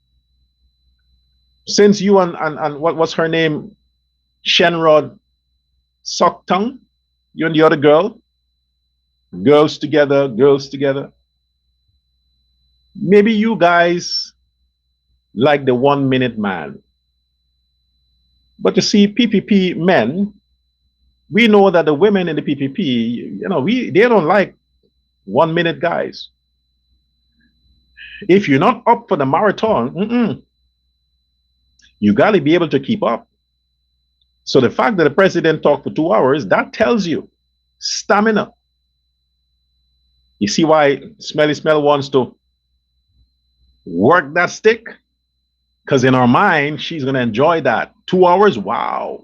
since you and what's her name, Shenrod suck tongue, you and the other girl, girls together, maybe you guys like the 1 minute man. But you see, PPP men, we know that the women in the PPP, they don't like 1 minute guys. If you're not up for the marathon, you got to be able to keep up. So the fact that the president talked for 2 hours, that tells you stamina. You see why Smelly Smell wants to work that stick? Because in her mind, she's going to enjoy that. 2 hours, wow.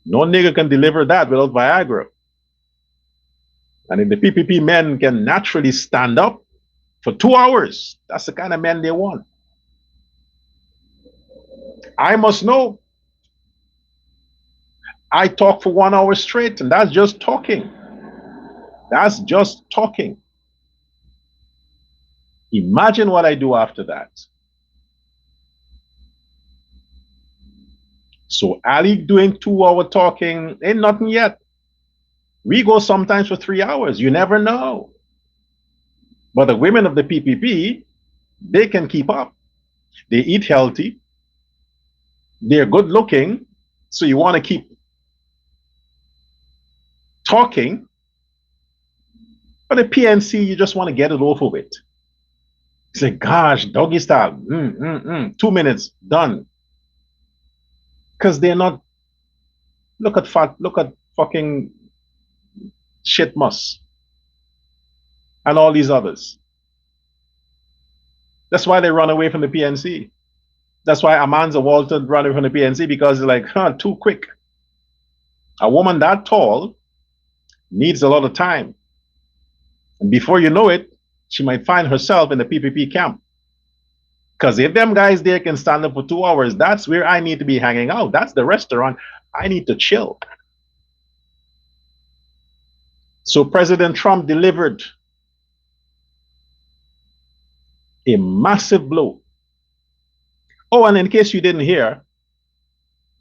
No nigga can deliver that without Viagra. And if the PPP men can naturally stand up for 2 hours, that's the kind of men they want. I must know. I talk for 1 hour straight, and that's just talking. That's just talking. Imagine what I do after that. So Ali doing 2 hour talking ain't nothing yet. We go sometimes for 3 hours. You never know. But the women of the PPP, they can keep up. They eat healthy. They're good looking. So you want to keep talking. But the PNC, you just want to get it over with. It's like, gosh, doggy style. 2 minutes, done. Because they're not. Look at fucking Shitmus and all these others. That's why they run away from the PNC. That's why Amanza Walton run away from the PNC, because they're like, too quick. A woman that tall needs a lot of time. And before you know it, she might find herself in the PPP camp. Because if them guys there can stand up for 2 hours, that's where I need to be hanging out. That's the restaurant. I need to chill. So President Trump delivered a massive blow. Oh, and in case you didn't hear,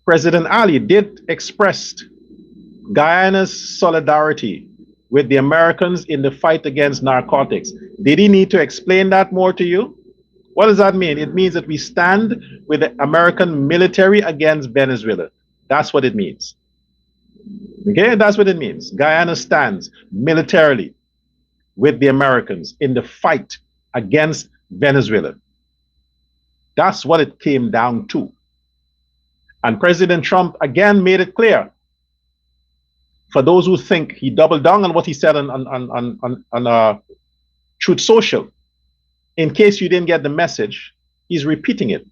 President Ali did express Guyana's solidarity with the Americans in the fight against narcotics. Did he need to explain that more to you? What does that mean? It means that we stand with the American military against Venezuela. That's what it means. Okay, that's what it means. Guyana stands militarily with the Americans in the fight against Venezuela. That's what it came down to. And President Trump again made it clear. For those who think he doubled down on what he said on Truth Social, in case you didn't get the message, he's repeating it.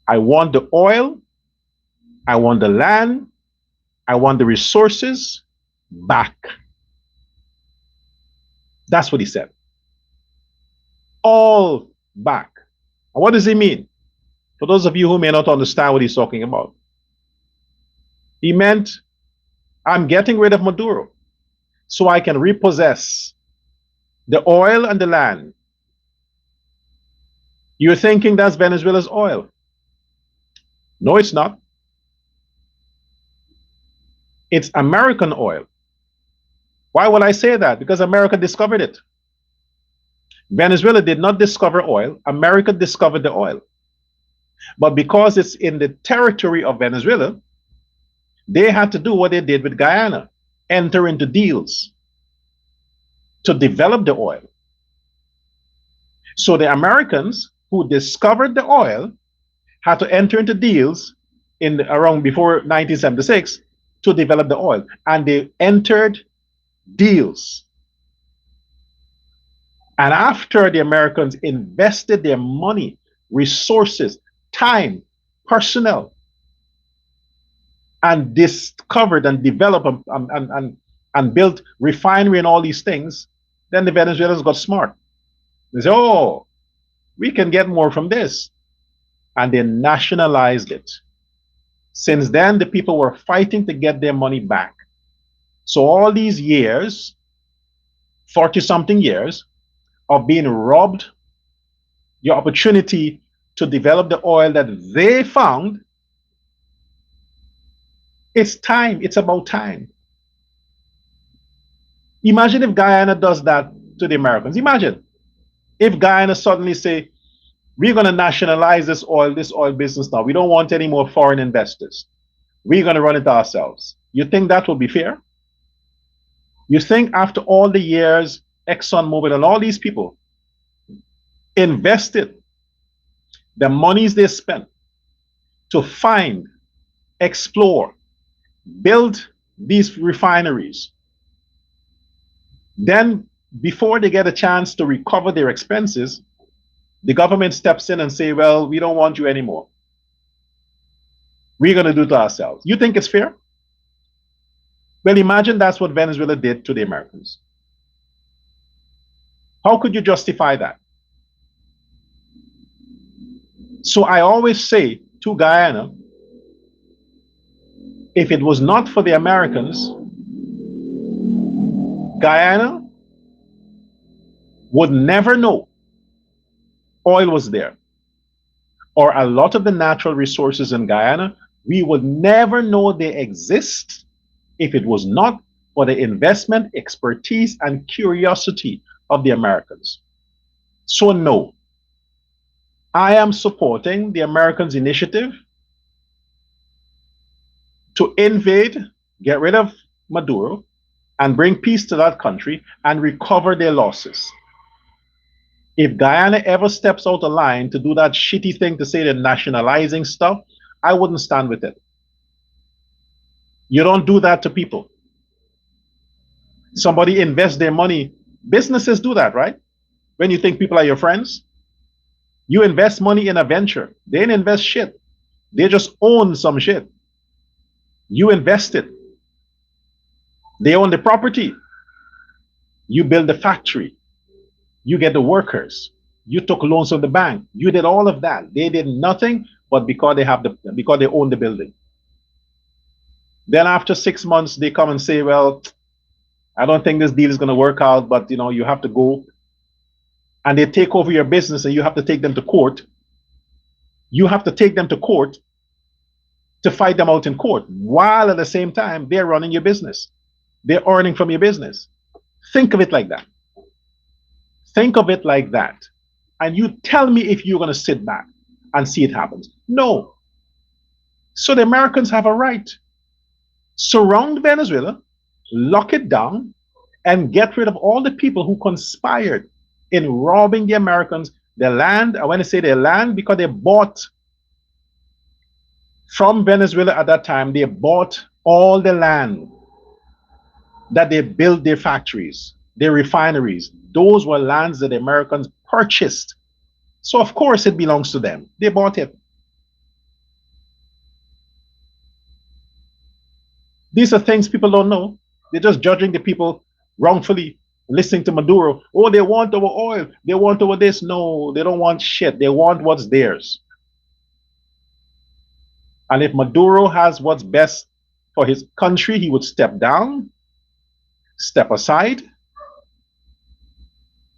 I want the oil, I want the land, I want the resources back. That's what he said. All back. And what does he mean? For those of you who may not understand what he's talking about, he meant, I'm getting rid of Maduro so I can repossess the oil and the land. You're thinking that's Venezuela's oil. No, it's not. It's American oil. Why would I say that? Because America discovered it. Venezuela did not discover oil. America discovered the oil. But because it's in the territory of Venezuela, they had to do what they did with Guyana, enter into deals to develop the oil. So the Americans who discovered the oil had to enter into deals in around before 1976 to develop the oil, and they entered deals. And after the Americans invested their money, resources, time, personnel, and discovered and developed and built refinery and all these things, then the Venezuelans got smart. They said, oh, we can get more from this. And they nationalized it. Since then, the people were fighting to get their money back. So all these years, 40 something years of being robbed the opportunity to develop the oil that they found, it's time. It's about time. Imagine if Guyana does that to the Americans. Imagine if Guyana suddenly say, we're going to nationalize this oil business now. We don't want any more foreign investors. We're going to run it ourselves. You think that will be fair? You think after all the years, ExxonMobil and all these people invested the monies they spent to find, explore, build these refineries, then before they get a chance to recover their expenses, the government steps in and say, well, we don't want you anymore. We're going to do it ourselves. You think it's fair? Well, imagine that's what Venezuela did to the Americans. How could you justify that? So I always say to Guyana, if it was not for the Americans, Guyana would never know oil was there. Or a lot of the natural resources in Guyana, we would never know they exist if it was not for the investment, expertise, and curiosity of the Americans. So no, I am supporting the Americans' initiative to invade, get rid of Maduro, and bring peace to that country and recover their losses. If Guyana ever steps out of line to do that shitty thing to say they're nationalizing stuff, I wouldn't stand with it. You don't do that to people. Somebody invests their money. Businesses do that, right? When you think people are your friends, you invest money in a venture. They didn't invest shit. They just own some shit. You invest it. They own the property. You build the factory. You get the workers. You took loans from the bank. You did all of that. They did nothing but because they own the building. Then after 6 months, they come and say, well, I don't think this deal is going to work out, but you have to go. And they take over your business and you have to take them to court. You have to take them to court to fight them out in court, while at the same time, they're running your business. They're earning from your business. Think of it like that. Think of it like that. And you tell me if you're going to sit back and see it happen. No. So the Americans have a right. Surround Venezuela, lock it down, and get rid of all the people who conspired in robbing the Americans their land. I want to say their land because they bought from Venezuela at that time. They bought all the land that they built their factories, their refineries. Those were lands that the Americans purchased. So of course it belongs to them. They bought it. These are things people don't know. They're just judging the people wrongfully, listening to Maduro. Oh, they want our oil. They want our this. No, they don't want shit. They want what's theirs. And if Maduro has what's best for his country, he would step down, step aside,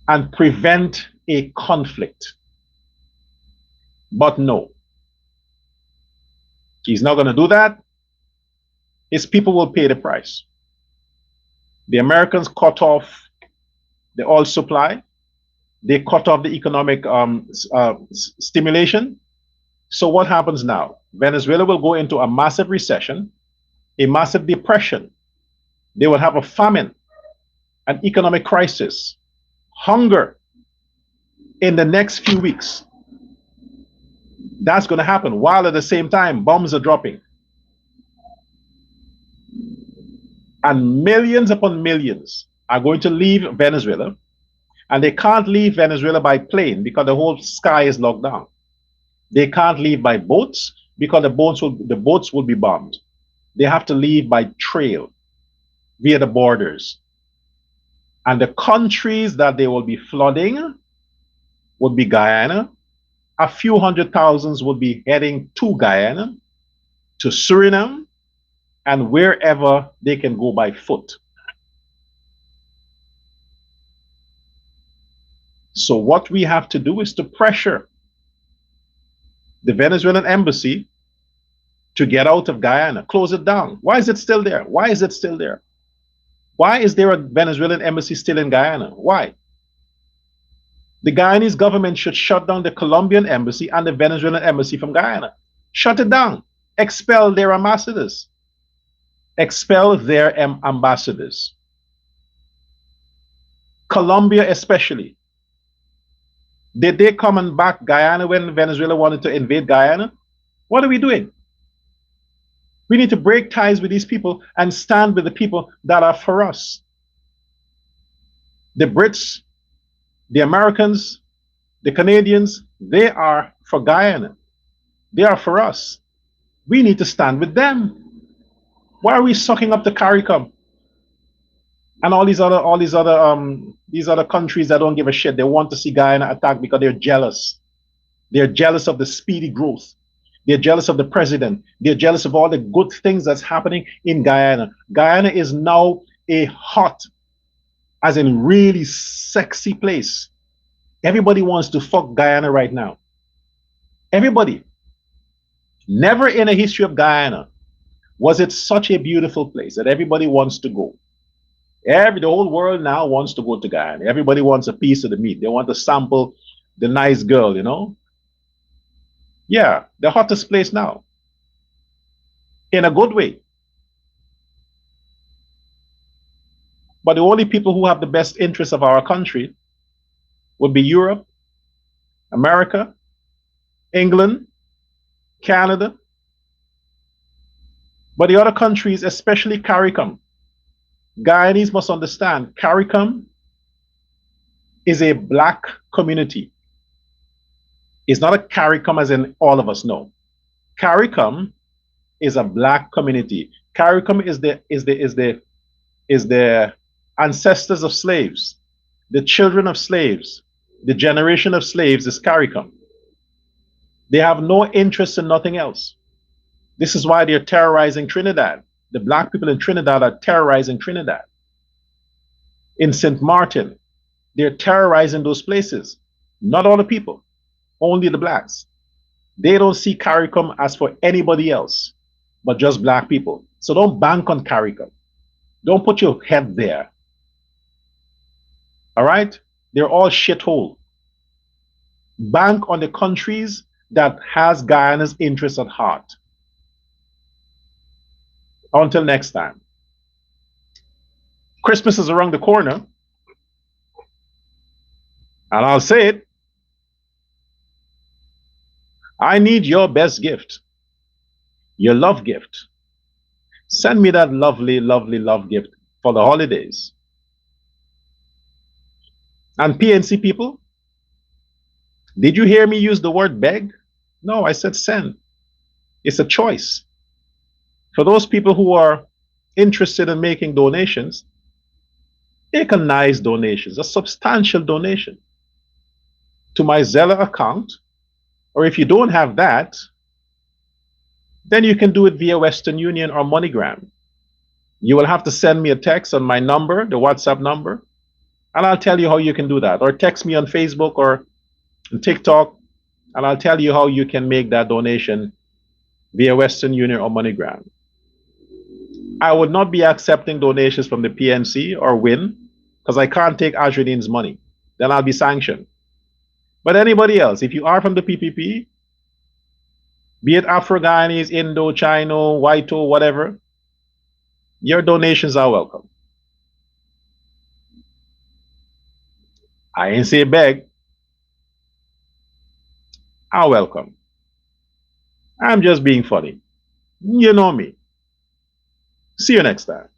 and prevent a conflict. But no, he's not going to do that. His people will pay the price. The Americans cut off the oil supply. They cut off the economic stimulation. So what happens now? Venezuela will go into a massive recession, a massive depression. They will have a famine, an economic crisis, hunger in the next few weeks. That's going to happen while at the same time bombs are dropping. And millions upon millions are going to leave Venezuela. And they can't leave Venezuela by plane because the whole sky is locked down. They can't leave by boats because the boats will be bombed. They have to leave by trail via the borders. And the countries that they will be flooding would be Guyana. A few hundred thousands would be heading to Guyana, to Suriname, and wherever they can go by foot. So what we have to do is to pressure the Venezuelan embassy to get out of Guyana, close it down. Why is it still there? Why is it still there? Why is there a Venezuelan embassy still in Guyana? Why? The Guyanese government should shut down the Colombian embassy and the Venezuelan embassy from Guyana. Shut it down. Expel their ambassadors. Expel their ambassadors. Colombia especially. Did they come and back Guyana when Venezuela wanted to invade Guyana? What are we doing? We need to break ties with these people and stand with the people that are for us. The Brits, the Americans, the Canadians, they are for Guyana. They are for us. We need to stand with them. Why are we sucking up the CARICOM and all these other countries that don't give a shit? They want to see Guyana attacked because they're jealous. They're jealous of the speedy growth. They're jealous of the president. They're jealous of all the good things that's happening in Guyana. Guyana is now a hot, as in really sexy place. Everybody wants to fuck Guyana right now. Everybody. Never in the history of Guyana was it such a beautiful place that everybody wants to go. The whole world now wants to go to Guyana. Everybody wants a piece of the meat. They want to sample the nice girl, you know? Yeah, the hottest place now. In a good way. But the only people who have the best interests of our country would be Europe, America, England, Canada. But the other countries, especially CARICOM, Guyanese must understand, CARICOM is a black community. It's not a CARICOM as in all of us know. CARICOM is a black community. CARICOM is the ancestors of slaves, the children of slaves, the generation of slaves is CARICOM. They have no interest in nothing else. This is why they're terrorizing Trinidad. The black people in Trinidad are terrorizing Trinidad. In St. Martin, they're terrorizing those places. Not all the people, only the blacks. They don't see CARICOM as for anybody else, but just black people. So don't bank on CARICOM. Don't put your head there. All right? They're all shithole. Bank on the countries that has Guyana's interests at heart. Until next time. Christmas is around the corner. And I'll say it. I need your best gift. Your love gift. Send me that lovely, lovely love gift for the holidays. And PNC people, did you hear me use the word beg? No, I said send. It's a choice. For those people who are interested in making donations, make a nice donation, a substantial donation to my Zelle account. Or if you don't have that, then you can do it via Western Union or MoneyGram. You will have to send me a text on my number, the WhatsApp number, and I'll tell you how you can do that. Or text me on Facebook or on TikTok, and I'll tell you how you can make that donation via Western Union or MoneyGram. I would not be accepting donations from the PNC or WIN because I can't take Ajruddin's money. Then I'll be sanctioned. But anybody else, if you are from the PPP, be it Afro-Guyanese, Indo-Chino, Whito, whatever, your donations are welcome. I ain't say beg, are welcome. I'm just being funny. You know me. See you next time.